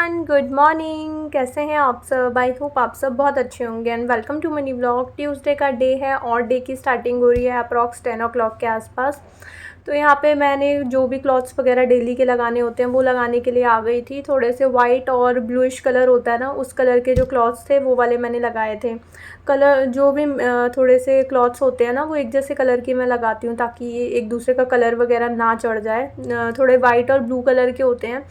Everyone, good morning. कैसे हैं आप सब? आई होप आप सब बहुत अच्छे होंगे and welcome to Money Vlog. Tuesday का डे है और डे की स्टार्टिंग हो रही है अप्रॉक्स 10 o'clock के आसपास। तो यहाँ पे मैंने जो भी क्लॉथ्स वगैरह डेली के लगाने होते हैं वो लगाने के लिए आ गई थी। थोड़े से वाइट और ब्लूइश कलर होता है ना, उस कलर के जो क्लॉथ्स थे वो वाले मैंने लगाए थे। कलर जो भी थोड़े से क्लॉथ्स होते हैं ना वो एक जैसे कलर की मैं लगाती हूँ ताकि ये एक दूसरे का कलर वगैरह ना चढ़ जाए। थोड़े वाइट और ब्लू कलर के होते हैं,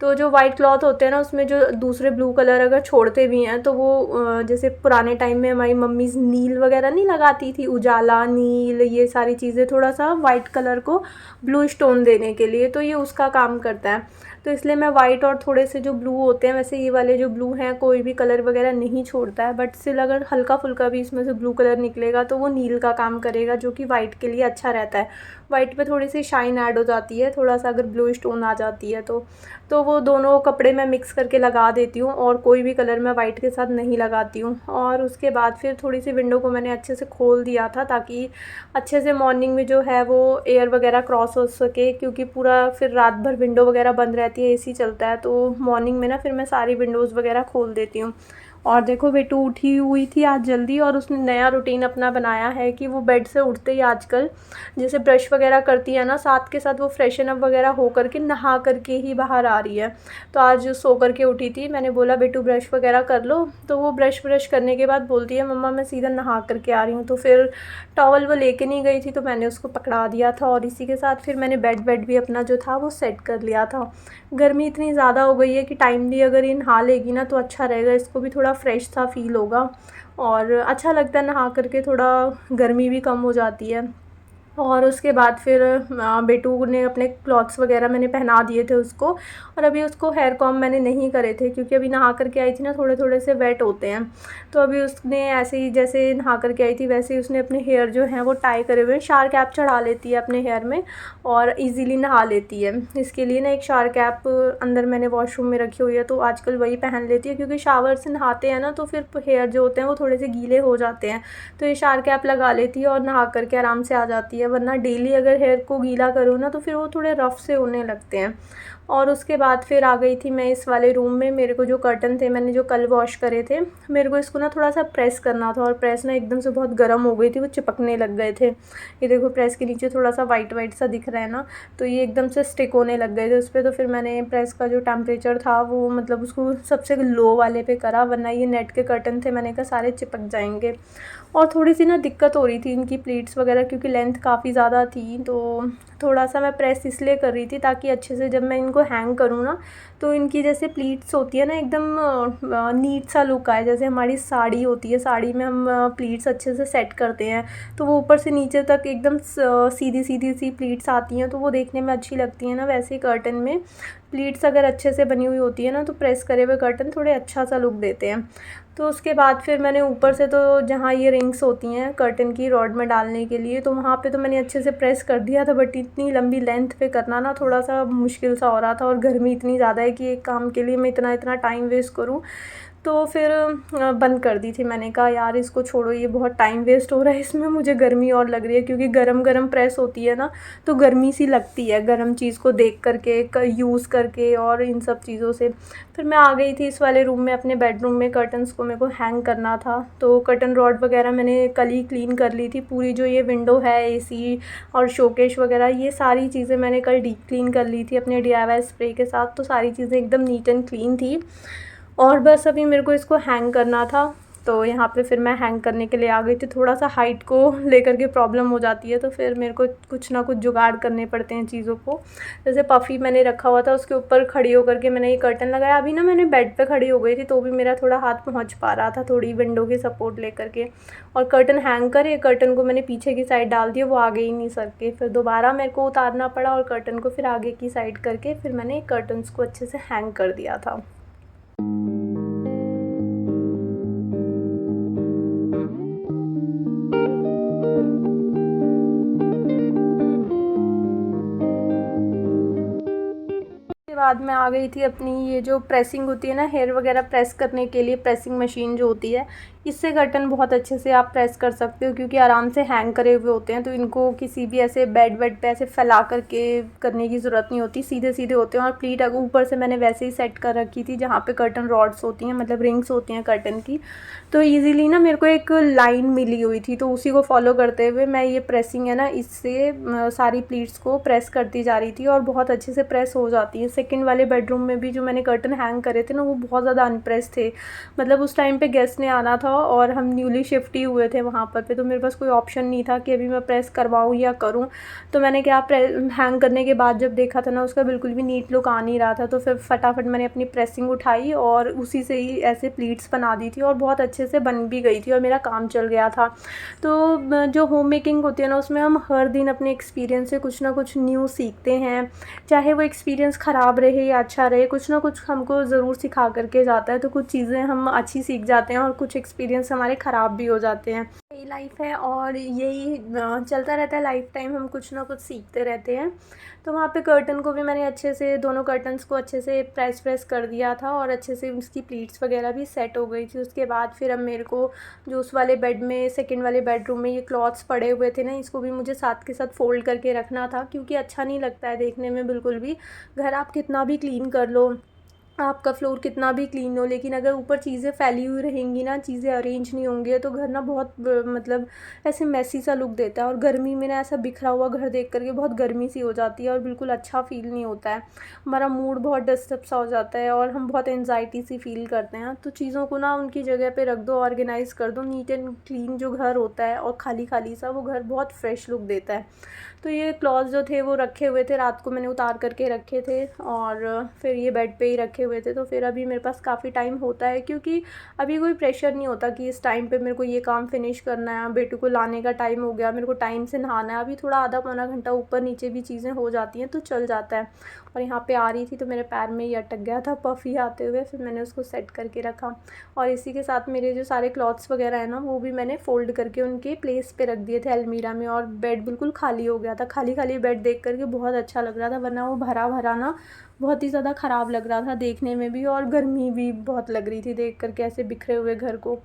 तो जो वाइट क्लॉथ होते हैं ना उसमें जो दूसरे ब्लू कलर अगर छोड़ते भी हैं तो वो जैसे पुराने टाइम में हमारी मम्मीज़ नील वगैरह नहीं लगाती थी, उजाला नील, ये सारी चीज़ें थोड़ा सा वाइट कलर को ब्लू स्टोन देने के लिए, तो ये उसका काम करता है। तो इसलिए मैं वाइट और थोड़े से जो ब्लू होते हैं, वैसे ये वाले जो ब्लू हैं कोई भी कलर वगैरह नहीं छोड़ता है, बट स्टिल अगर हल्का फुल्का भी इसमें से ब्लू कलर निकलेगा तो वो नील का काम करेगा, जो कि वाइट के लिए अच्छा रहता है। वाइट पे थोड़ी सी शाइन ऐड हो जाती है, थोड़ा सा अगर ब्लू स्टोन आ जाती है तो वो दोनों कपड़े मैं मिक्स करके लगा देती हूँ और कोई भी कलर मैं वाइट के साथ नहीं लगाती हूँ। और उसके बाद फिर थोड़ी सी विंडो को मैंने अच्छे से खोल दिया था ताकि अच्छे से मॉर्निंग में जो है वो एयर वगैरह क्रॉस हो सके, क्योंकि पूरा फिर रात भर विंडो वगैरह बंद रहती है, एसी चलता है, तो मॉर्निंग में ना फिर मैं सारी विंडोज़ वगैरह खोल देती हूँ। और देखो बेटू उठी हुई थी आज जल्दी, और उसने नया रूटीन अपना बनाया है कि वो बेड से उठते ही आजकल जैसे ब्रश वगैरह करती है ना, साथ के साथ वो फ्रेशन अप वगैरह हो करके नहा करके ही बाहर आ रही है। तो आज सो करके उठी थी, मैंने बोला बेटू ब्रश वगैरह कर लो, तो वो ब्रश करने के बाद बोलती है मम्मा मैं सीधा नहा करके आ रही हूँ। तो फिर टॉवल वो लेके नहीं गई थी तो मैंने उसको पकड़ा दिया था, और इसी के साथ फिर मैंने बेड भी अपना जो था वो सेट कर लिया था। गर्मी इतनी ज़्यादा हो गई है कि टाइमली अगर ये नहा लेगी ना तो अच्छा रहेगा, इसको भी थोड़ा फ्रेश सा फील होगा और अच्छा लगता है नहा करके, थोड़ा गर्मी भी कम हो जाती है। और उसके बाद फिर बेटू ने अपने क्लॉथ्स वगैरह मैंने पहना दिए थे उसको, और अभी उसको हेयर कॉम मैंने नहीं करे थे क्योंकि अभी नहा करके आई थी ना, थोड़े थोड़े से वेट होते हैं। तो अभी उसने ऐसे ही जैसे नहा करके आई थी वैसे ही उसने अपने हेयर जो हैं वो टाई करे हुए हैं, शार कैप चढ़ा लेती है अपने हेयर में और इजीली नहा लेती है। इसके लिए ना एक शार कैप अंदर मैंने वॉशरूम में रखी हुई है, तो आजकल वही पहन लेती है क्योंकि शावर से नहाते हैं ना तो फिर हेयर जो होते हैं वो थोड़े से गीले हो जाते हैं, तो ये शार कैप लगा लेती है और नहा करके आराम से आ जाती है। वरना डेली अगर हेयर को गीला करो ना तो फिर वो थोड़े रफ़ से होने लगते हैं। और उसके बाद फिर आ गई थी मैं इस वाले रूम में। मेरे को जो कर्टन थे मैंने जो कल वॉश करे थे, मेरे को इसको ना थोड़ा सा प्रेस करना था, और प्रेस ना एकदम से बहुत गर्म हो गई थी, वो चिपकने लग गए थे। ये देखो प्रेस के नीचे थोड़ा सा वाइट वाइट सा दिख रहा है ना, तो ये एकदम से स्टिक होने लग गए थे उस पर। तो फिर मैंने प्रेस का जो टेम्परेचर था वो मतलब उसको सबसे लो वाले पे करा, वरना ये नेट के कर्टन थे, मैंने कहा सारे चिपक जाएंगे। और थोड़ी सी ना दिक्कत हो रही थी इनकी प्लीट्स वगैरह क्योंकि लेंथ काफ़ी ज़्यादा थी, तो थोड़ा सा मैं प्रेस इसलिए कर रही थी ताकि अच्छे से जब मैं इनको हैंग करूँ ना तो इनकी जैसे प्लीट्स होती है ना एकदम नीट सा लुक आए, जैसे हमारी साड़ी होती है, साड़ी में हम प्लीट्स अच्छे से सेट करते हैं तो वो ऊपर से नीचे तक एकदम सीधी सीधी सी प्लीट्स आती हैं, तो वो देखने में अच्छी लगती हैं ना। वैसे ही कर्टन में प्लीट्स अगर अच्छे से बनी हुई होती है ना तो प्रेस करे हुए कर्टन थोड़े अच्छा सा लुक देते हैं। तो उसके बाद फिर मैंने ऊपर से तो जहाँ ये रिंग्स होती हैं कर्टन की रॉड में डालने के लिए, तो वहाँ पे तो मैंने अच्छे से प्रेस कर दिया था, बट इतनी लंबी लेंथ पे करना ना थोड़ा सा मुश्किल सा हो रहा था, और गर्मी इतनी ज़्यादा है कि एक काम के लिए मैं इतना इतना टाइम वेस्ट करूँ। तो फिर बंद कर दी थी। मैंने कहा यार इसको छोड़ो, ये बहुत टाइम वेस्ट हो रहा है इसमें, मुझे गर्मी और लग रही है क्योंकि गरम गरम प्रेस होती है ना तो गर्मी सी लगती है गरम चीज़ को देख करके यूज़ करके और इन सब चीज़ों से। फिर मैं आ गई थी इस वाले रूम में, अपने बेडरूम में कर्टन्स को मेरे को हैंग करना था, तो कर्टन रॉड वगैरह मैंने कल ही क्लीन कर ली थी पूरी। जो ये विंडो है, एसी और शोकेश वगैरह, ये सारी चीज़ें मैंने कल डीप क्लीन कर ली थी अपने DIY स्प्रे के साथ, तो सारी चीज़ें एकदम नीट एंड क्लीन थी। और बस अभी मेरे को इसको हैंग करना था, तो यहाँ पे फिर मैं हैंग करने के लिए आ गई थी। थोड़ा सा हाइट को लेकर के प्रॉब्लम हो जाती है तो फिर मेरे को कुछ ना कुछ जुगाड़ करने पड़ते हैं चीज़ों को। जैसे पफ़ी मैंने रखा हुआ था उसके ऊपर खड़ी होकर के मैंने ये कर्टन लगाया। अभी ना मैंने बेड पे खड़ी हो गई थी तो भी मेरा थोड़ा हाथ पहुँच पा रहा था थोड़ी विंडो की सपोर्ट लेकर के, और कर्टन हैंग करे, कर्टन को मैंने पीछे की साइड डाल दिया, वो आगे ही नहीं सर के, फिर दोबारा मेरे को उतारना पड़ा और कर्टन को फिर आगे की साइड करके फिर मैंने कर्टन्स को अच्छे से हैंग कर दिया था। उसके बाद मैं आ गई थी अपनी ये जो प्रेसिंग होती है ना, हेयर वगैरह प्रेस करने के लिए प्रेसिंग मशीन जो होती है, इससे कर्टन बहुत अच्छे से आप प्रेस कर सकते हो, क्योंकि आराम से हैंग करे हुए होते हैं, तो इनको किसी भी ऐसे बेड वेड पे ऐसे फैला करके करने की ज़रूरत नहीं होती, सीधे सीधे होते हैं। और प्लीट अगर ऊपर से मैंने वैसे ही सेट कर रखी थी जहाँ पे कर्टन रॉड्स होती हैं, मतलब रिंग्स होती हैं कर्टन की, तो ईज़िली ना मेरे को एक लाइन मिली हुई थी, तो उसी को फॉलो करते हुए मैं ये प्रेसिंग है ना इससे सारी प्लीट्स को प्रेस करती जा रही थी, और बहुत अच्छे से प्रेस हो जाती है। सेकंड वाले बेडरूम में भी जो मैंने कर्टन हैंग करे थे ना, वो बहुत ज़्यादा अनप्रेस थे, मतलब उस टाइम पे गेस्ट ने आना था और हम न्यूली शिफ्ट ही हुए थे वहाँ पर तो मेरे पास कोई ऑप्शन नहीं था कि अभी मैं प्रेस करवाऊँ या करूँ। तो मैंने क्या हैंग करने के बाद जब देखा था ना, उसका बिल्कुल भी नीट लुक आ नहीं रहा था, तो फिर फटाफट मैंने अपनी प्रेसिंग उठाई और उसी से ही ऐसे प्लीट्स बना दी थी, और बहुत अच्छे से बन भी गई थी और मेरा काम चल गया था। तो जो होम मेकिंग होती है ना, उसमें हम हर दिन अपने एक्सपीरियंस से कुछ ना कुछ न्यू सीखते हैं, चाहे वो एक्सपीरियंस ख़राब रहे या अच्छा रहे, कुछ ना कुछ हमको ज़रूर सिखा करके जाता है। तो कुछ चीज़ें हम अच्छी सीख जाते हैं और कुछ एक्सपीरियंस हमारे ख़राब भी हो जाते हैं। यही लाइफ है और यही चलता रहता है, लाइफ टाइम हम कुछ ना कुछ सीखते रहते हैं। तो वहाँ पे कर्टन को भी मैंने अच्छे से, दोनों कर्टन्स को अच्छे से प्रेस कर दिया था और अच्छे से उसकी प्लीट्स वगैरह भी सेट हो गई थी। उसके बाद फिर अब मेरे को जो उस वाले बेड में, सेकंड वाले बेडरूम में ये क्लॉथ्स पड़े हुए थे ना, इसको भी मुझे साथ के साथ फ़ोल्ड करके रखना था, क्योंकि अच्छा नहीं लगता है देखने में बिल्कुल भी। घर आप कितना भी क्लीन कर लो, आपका फ्लोर कितना भी क्लीन हो, लेकिन अगर ऊपर चीज़ें फैली हुई रहेंगी ना, चीज़ें अरेंज नहीं होंगी, तो घर ना बहुत मतलब ऐसे मैसी सा लुक देता है। और गर्मी में ना ऐसा बिखरा हुआ घर देख करके बहुत गर्मी सी हो जाती है और बिल्कुल अच्छा फ़ील नहीं होता है, हमारा मूड बहुत डिस्टर्ब सा हो जाता है और हम बहुत एनजाइटी सी फ़ील करते हैं। तो चीज़ों को ना उनकी जगह पे रख दो, ऑर्गेनाइज़ कर दो, नीट एंड क्लीन जो घर होता है और खाली खाली सा, वो घर बहुत फ्रेश लुक देता है। तो ये क्लॉथ्स जो थे वो रखे हुए थे, रात को मैंने उतार करके रखे थे और फिर ये बेड पे ही रखे हुए थे। तो फिर अभी मेरे पास काफ़ी टाइम होता है, क्योंकि अभी कोई प्रेशर नहीं होता कि इस टाइम पे मेरे को ये काम फिनिश करना है, बेटे को लाने का टाइम हो गया, मेरे को टाइम से नहाना है। अभी थोड़ा आधा पौना घंटा ऊपर नीचे भी चीज़ें हो जाती हैं तो चल जाता है। और यहाँ पे आ रही थी तो मेरे पैर में ही अटक गया था पफ़ी आते हुए, फिर मैंने उसको सेट करके रखा। और इसी के साथ मेरे जो सारे क्लॉथ्स वगैरह है ना, वो भी मैंने फ़ोल्ड करके उनके प्लेस पे रख दिए थे अलमीरा में, और बेड बिल्कुल खाली हो गया था। खाली खाली बेड देख करके बहुत अच्छा लग रहा था, वरना वो भरा भरा ना बहुत ही ज़्यादा ख़राब लग रहा था देखने में भी, और गर्मी भी बहुत लग रही थी देख करके ऐसे बिखरे हुए घर को।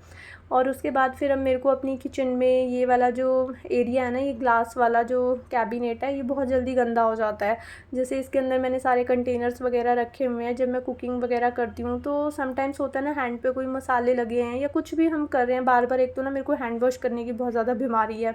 और उसके बाद फिर अब मेरे को अपनी किचन में ये वाला जो एरिया है ना, ये ग्लास वाला जो कैबिनेट है, ये बहुत जल्दी गंदा हो जाता है। जैसे इसके अंदर मैंने सारे कंटेनर्स वगैरह रखे हुए हैं, जब मैं कुकिंग वगैरह करती हूँ तो समटाइम्स होता है ना, हैंड पे कोई मसाले लगे हैं या कुछ भी हम कर रहे हैं बार बार। एक तो ना मेरे को हैंड वॉश करने की बहुत ज़्यादा बीमारी है,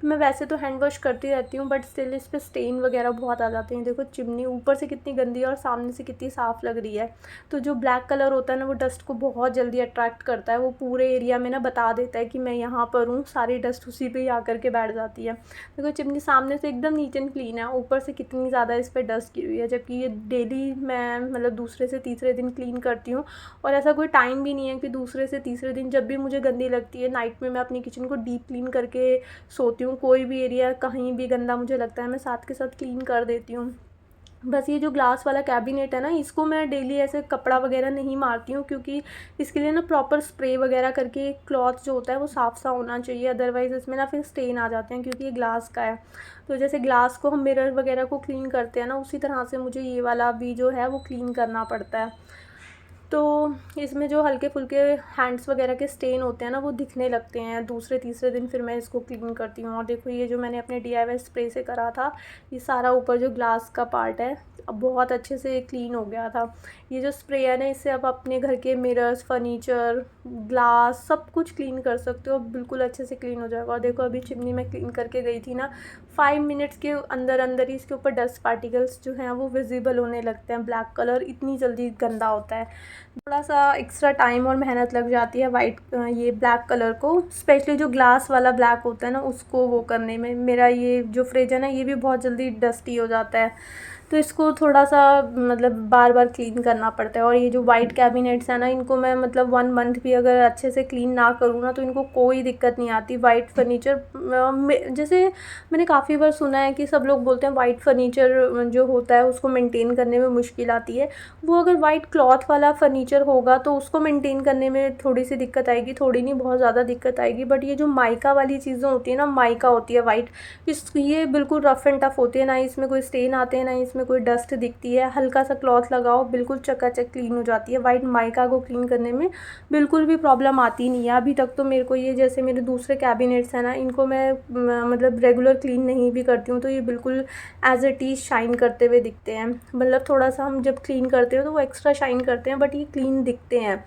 तो मैं वैसे तो हैंड वॉश करती रहती हूँ, बट स्टिल इस पर स्टेन वगैरह बहुत आ जाते हैं। देखो चिमनी ऊपर से कितनी गंदी है और सामने से कितनी साफ़ लग रही है। तो जो ब्लैक कलर होता है ना, वो डस्ट को बहुत जल्दी अट्रैक्ट करता है, वो पूरे एरिया में ना बता देता है कि मैं यहाँ पर हूँ, सारी डस्ट उसी पे ही आकर के बैठ जाती है। देखो चिमनी सामने से एकदम नीट एंड क्लीन है, ऊपर से कितनी ज़्यादा इस पर डस्ट गिरी हुई है, जबकि ये डेली मैं मतलब दूसरे से तीसरे दिन क्लीन करती हूँ। और ऐसा कोई टाइम भी नहीं है कि दूसरे से तीसरे दिन, जब भी मुझे गंदी लगती है नाइट में मैं अपनी किचन को डीप क्लीन करके सोती हूँ। कोई भी एरिया कहीं भी गंदा मुझे लगता है, मैं साथ के साथ क्लीन कर देती हूँ। बस ये जो ग्लास वाला कैबिनेट है ना, इसको मैं डेली ऐसे कपड़ा वगैरह नहीं मारती हूँ, क्योंकि इसके लिए ना प्रॉपर स्प्रे वगैरह करके क्लॉथ जो होता है वो साफ़ सा होना चाहिए, अदरवाइज़ इसमें ना फिर स्टेन आ जाते हैं, क्योंकि ये ग्लास का है। तो जैसे ग्लास को हम मिरर वगैरह को क्लीन करते हैं ना, उसी तरह से मुझे ये वाला भी जो है वो क्लीन करना पड़ता है। तो इसमें जो हल्के फुल्के हैंड्स वगैरह के स्टेन होते हैं ना, वो दिखने लगते हैं दूसरे तीसरे दिन, फिर मैं इसको क्लीन करती हूँ। और देखो ये जो मैंने अपने DIY स्प्रे से करा था, ये सारा ऊपर जो ग्लास का पार्ट है अब बहुत अच्छे से क्लीन हो गया था। ये जो स्प्रे है ना, इससे आप अपने घर के मिरर्स, फर्नीचर, ग्लास सब कुछ क्लीन कर सकते हो, बिल्कुल अच्छे से क्लीन हो जाएगा। और देखो अभी चिमनी में क्लीन करके गई थी ना, 5 मिनट्स के अंदर अंदर ही इसके ऊपर डस्ट पार्टिकल्स जो हैं वो विजिबल होने लगते हैं, ब्लैक कलर इतनी जल्दी गंदा होता है। थोड़ा सा एक्स्ट्रा टाइम और मेहनत लग जाती है वाइट ये ब्लैक कलर को, स्पेशली जो ग्लास वाला ब्लैक होता है ना, उसको वो करने में। मेरा ये जो फ्रिज है ना, ये भी बहुत जल्दी डस्टी हो जाता है, तो इसको थोड़ा सा मतलब बार बार क्लीन करना पड़ता है। और ये जो वाइट कैबिनेट्स हैं ना, इनको मैं मतलब 1 मंथ भी अगर अच्छे से क्लीन ना करूँ ना, तो इनको कोई दिक्कत नहीं आती। वाइट फर्नीचर जैसे मैंने काफ़ी बार सुना है कि सब लोग बोलते हैं वाइट फर्नीचर जो होता है उसको मेंटेन करने में मुश्किल आती है। वो अगर वाइट क्लॉथ वाला फर्नीचर होगा तो उसको मेंटेन करने में थोड़ी सी दिक्कत आएगी, थोड़ी नहीं बहुत ज़्यादा दिक्कत आएगी। बट ये जो माइका वाली चीज़ें होती है ना, माइका होती है वाइट, ये बिल्कुल रफ़ एंड टफ़ होती है, ना इसमें कोई स्टेन आते हैं, ना इसमें में कोई डस्ट दिखती है, हल्का सा क्लॉथ लगाओ बिल्कुल चकाचक क्लीन हो जाती है। वाइट माइका को क्लीन करने में बिल्कुल भी प्रॉब्लम आती नहीं है। अभी तक तो मेरे को ये, जैसे मेरे दूसरे कैबिनेट्स हैं ना, इनको मैं मतलब रेगुलर क्लीन नहीं भी करती हूँ तो ये बिल्कुल एज इट इज़ शाइन करते हुए दिखते हैं। मतलब थोड़ा सा हम जब क्लीन करते हो तो वो एक्स्ट्रा शाइन करते हैं, बट ये क्लीन दिखते हैं।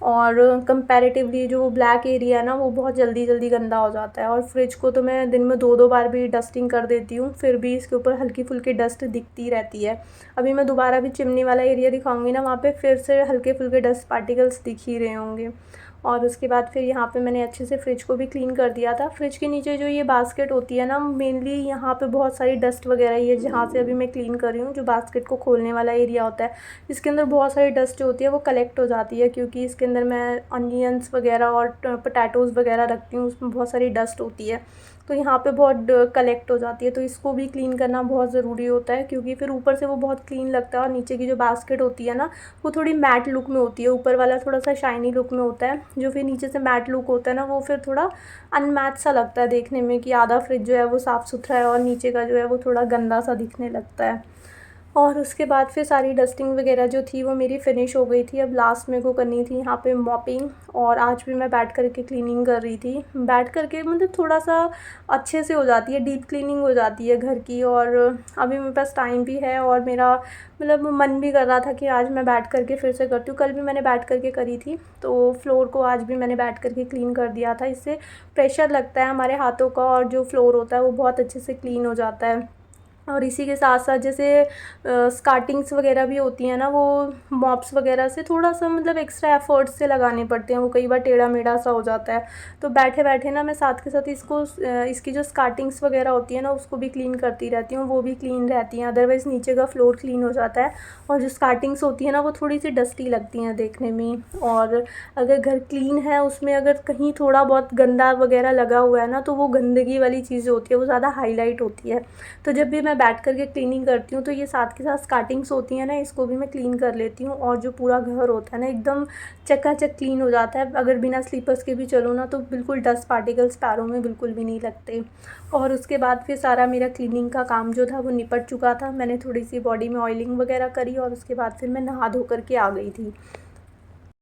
और कंपैरेटिवली जो ब्लैक एरिया है ना, वो बहुत जल्दी जल्दी गंदा हो जाता है। और फ्रिज को तो मैं दिन में 2-2 बार भी डस्टिंग कर देती हूँ, फिर भी इसके ऊपर हल्की फुल्की डस्ट दिखती रहती है। अभी मैं दोबारा भी चिमनी वाला एरिया दिखाऊंगी ना, वहाँ पे फिर से हल्के फुल्के डस्ट पार्टिकल्स दिख ही रहे होंगे। और उसके बाद फिर यहाँ पे मैंने अच्छे से फ्रिज को भी क्लीन कर दिया था। फ्रिज के नीचे जो ये बास्केट होती है ना, मेनली यहाँ पे बहुत सारी डस्ट वगैरह, ये जहाँ से अभी मैं क्लीन कर रही हूँ, जो बास्केट को खोलने वाला एरिया होता है, इसके अंदर बहुत सारी डस्ट जो होती है वो कलेक्ट हो जाती है, क्योंकि इसके अंदर मैं अनियंस वगैरह और पोटैटोज़ वगैरह रखती हूँ, उसमें बहुत सारी डस्ट होती है, तो यहाँ पे बहुत कलेक्ट हो जाती है। तो इसको भी क्लीन करना बहुत ज़रूरी होता है, क्योंकि फिर ऊपर से वो बहुत क्लीन लगता है और नीचे की जो बास्केट होती है ना, वो थोड़ी मैट लुक में होती है, ऊपर वाला थोड़ा सा शाइनी लुक में होता है, जो फिर नीचे से मैट लुक होता है ना, वो फिर थोड़ा अनमैच सा लगता है देखने में, कि आधा फ्रिज जो है वो साफ़ सुथरा है और नीचे का जो है वो थोड़ा गंदा सा दिखने लगता है। और उसके बाद फिर सारी डस्टिंग वगैरह जो थी वो मेरी फ़िनिश हो गई थी। अब लास्ट मेरे को करनी थी यहाँ पे मॉपिंग, और आज भी मैं बैठ कर के क्लीनिंग कर रही थी। बैठ कर के मतलब थोड़ा सा अच्छे से हो जाती है, डीप क्लीनिंग हो जाती है घर की। और अभी मेरे पास टाइम भी है और मेरा मतलब मन भी कर रहा था कि आज मैं बैठ कर के फिर से करती हूँ। कल भी मैंने बैठ कर के करी थी, तो फ्लोर को आज भी मैंने बैठ कर के क्लीन कर दिया था। इससे प्रेशर लगता है हमारे हाथों का, और जो फ्लोर होता है वो बहुत अच्छे से क्लीन हो जाता है। और इसी के साथ साथ जैसे स्कार्टिंग्स वगैरह भी होती हैं ना, वो मॉप्स वगैरह से थोड़ा सा मतलब एक्स्ट्रा एफर्ट्स से लगाने पड़ते हैं, वो कई बार टेढ़ा मेढ़ा सा हो जाता है। तो बैठे बैठे ना मैं साथ के साथ इसको इसकी जो स्कार्टिंग्स वगैरह होती है ना, उसको भी क्लीन करती रहती हूँ, वो भी क्लीन रहती हैं। अदरवाइज़ नीचे का फ्लोर क्लीन हो जाता है, और जो स्कार्टिंग्स होती है ना, वो थोड़ी सी डस्टी लगती हैं देखने में। और अगर घर क्लीन है, उसमें अगर कहीं थोड़ा बहुत गंदा वगैरह लगा हुआ है ना, तो वो गंदगी वाली चीज़ होती है वो ज़्यादा हाईलाइट होती है। तो जब भी मैं बैठ कर के क्लीनिंग करती हूँ, तो ये साथ के साथ स्कार्टिंग्स होती हैं ना, इसको भी मैं क्लीन कर लेती हूँ। और जो पूरा घर होता है ना, एकदम चकाचक क्लीन हो जाता है। अगर बिना स्लीपर्स के भी चलो ना, तो बिल्कुल डस्ट पार्टिकल्स पैरों में बिल्कुल भी नहीं लगते। और उसके बाद फिर सारा मेरा क्लीनिंग का काम जो था वो निपट चुका था। मैंने थोड़ी सी बॉडी में ऑयलिंग वगैरह करी, और उसके बाद फिर मैं नहा धो कर के आ गई थी।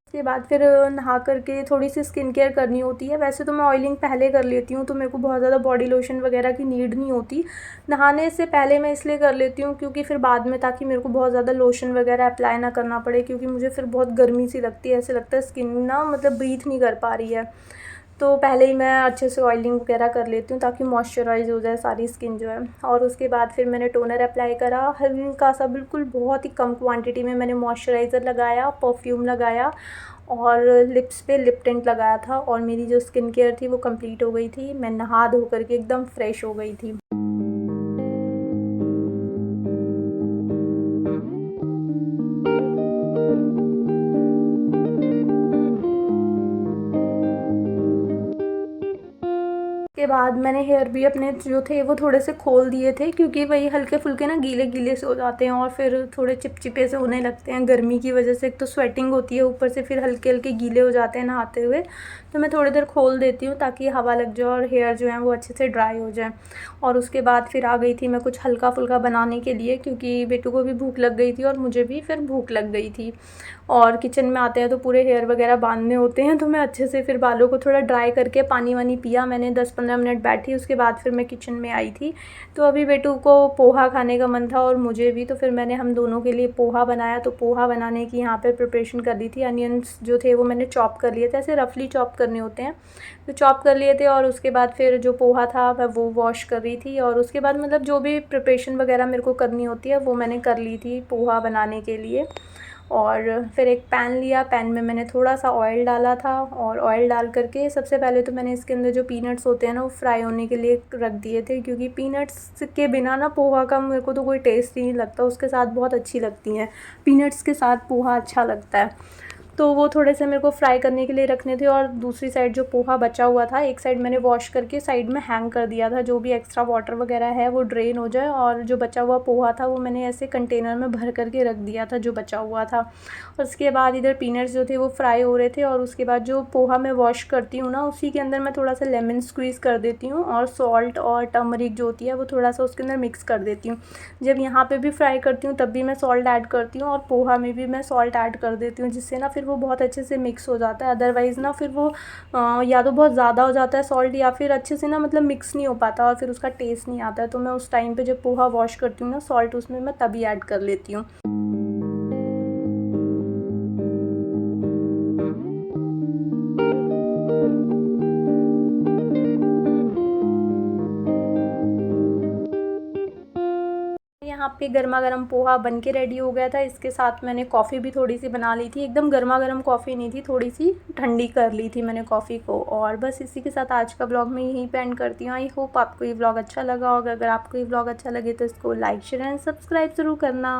उसके बाद फिर नहा करके थोड़ी सी स्किन केयर करनी होती है। वैसे तो मैं ऑयलिंग पहले कर लेती हूँ, तो मेरे को बहुत ज़्यादा बॉडी लोशन वगैरह की नीड नहीं होती। नहाने से पहले मैं इसलिए कर लेती हूँ क्योंकि फिर बाद में, ताकि मेरे को बहुत ज़्यादा लोशन वगैरह अप्लाई ना करना पड़े, क्योंकि मुझे फिर बहुत गर्मी सी लगती है, ऐसे लगता है स्किन ना मतलब ब्रीथ नहीं कर पा रही है। तो पहले ही मैं अच्छे से ऑयलिंग वगैरह कर लेती हूँ, ताकि मॉइस्चराइज हो जाए सारी स्किन जो है। और उसके बाद फिर मैंने टोनर अप्लाई करा, हल्का सा, बिल्कुल बहुत ही कम क्वांटिटी में मैंने मॉइस्चराइज़र लगाया, परफ्यूम लगाया, और लिप्स पे लिप टिंट लगाया था। और मेरी जो स्किन केयर थी वो कंप्लीट हो गई थी। मैं नहा धो करके एकदम फ्रेश हो गई थी। के बाद मैंने हेयर भी अपने जो थे वो थोड़े से खोल दिए थे, क्योंकि वही हल्के फुल्के ना गीले गीले से हो जाते हैं, और फिर थोड़े चिपचिपे से होने लगते हैं गर्मी की वजह से। एक तो स्वेटिंग होती है, ऊपर से फिर हल्के हल्के गीले हो जाते हैं नहाते हुए। तो मैं थोड़ी देर खोल देती हूँ ताकि हवा लग जाए और हेयर जो है वो अच्छे से ड्राई हो जाए। और उसके बाद फिर आ गई थी मैं कुछ हल्का फुल्का बनाने के लिए, क्योंकि बेटू को भी भूख लग गई थी और मुझे भी फिर भूख लग गई थी। और किचन में आते हैं तो पूरे हेयर वगैरह बांधने होते हैं, तो मैं अच्छे से फिर बालों को थोड़ा ड्राई करके पानी वानी पिया मैंने, 10-15 मिनट बैठी, उसके बाद फिर मैं किचन में आई थी। तो अभी बेटू को पोहा खाने का मन था और मुझे भी, तो फिर मैंने हम दोनों के लिए पोहा बनाया। तो पोहा बनाने की यहाँ पे प्रिपरेशन कर दी थी। अनियंस जो थे वो मैंने चॉप कर लिए थे, ऐसे रफली चॉप करने होते हैं, तो चॉप कर लिए थे। और उसके बाद फिर जो पोहा था मैं वो वॉश कर रही थी, और उसके बाद मतलब जो भी प्रिपरेशन वगैरह मेरे को करनी होती है वो मैंने कर ली थी पोहा बनाने के लिए। और फिर एक पैन लिया, पैन में मैंने थोड़ा सा ऑयल डाला था, और ऑयल डाल करके सबसे पहले तो मैंने इसके अंदर जो पीनट्स होते हैं ना वो फ्राई होने के लिए रख दिए थे, क्योंकि पीनट्स के बिना ना पोहा का मेरे को तो कोई टेस्ट ही नहीं लगता, उसके साथ बहुत अच्छी लगती हैं, पीनट्स के साथ पोहा अच्छा लगता है। तो वो थोड़े से मेरे को फ्राई करने के लिए रखने थे। और दूसरी साइड जो पोहा बचा हुआ था, एक साइड मैंने वॉश करके साइड में हैंग कर दिया था, जो भी एक्स्ट्रा वाटर वगैरह है वो ड्रेन हो जाए। और जो बचा हुआ पोहा था वो मैंने ऐसे कंटेनर में भर करके रख दिया था जो बचा हुआ था। और उसके बाद इधर पीनट्स जो थे वो फ्राई हो रहे थे। और उसके बाद जो पोहा मैं वॉश करती हूँ ना, उसी के अंदर मैं थोड़ा सा लेमन स्क्वीज़ कर देती हूँ और सॉल्ट और टर्मरिक जो होती है वो थोड़ा सा उसके अंदर मिक्स कर देती हूँ। जब यहाँ पे भी फ्राई करती हूँ तब भी मैं सॉल्ट ऐड करती हूँ, और पोहा में भी मैं सॉल्ट ऐड कर देती हूँ, जिससे ना फिर वो बहुत अच्छे से मिक्स हो जाता है। अदरवाइज़ ना फिर वो या तो बहुत ज़्यादा हो जाता है सॉल्ट, या फिर अच्छे से ना मतलब मिक्स नहीं हो पाता और फिर उसका टेस्ट नहीं आता है। तो मैं उस टाइम पे जब पोहा वॉश करती हूँ ना, सॉल्ट उसमें मैं तभी ऐड कर लेती हूँ। यहाँ पे गर्मा गर्म पोहा बन के रेडी हो गया था। इसके साथ मैंने कॉफ़ी भी थोड़ी सी बना ली थी, एकदम गर्मा गर्म कॉफ़ी नहीं थी, थोड़ी सी ठंडी कर ली थी मैंने कॉफ़ी को। और बस इसी के साथ आज का ब्लॉग मैं यहीं पे एंड करती हूँ। आई होप आपको ये ब्लॉग अच्छा लगा होगा। अगर आपको ये ब्लॉग अच्छा लगे तो इसको लाइक शेयर एंड सब्सक्राइब ज़रूर करना।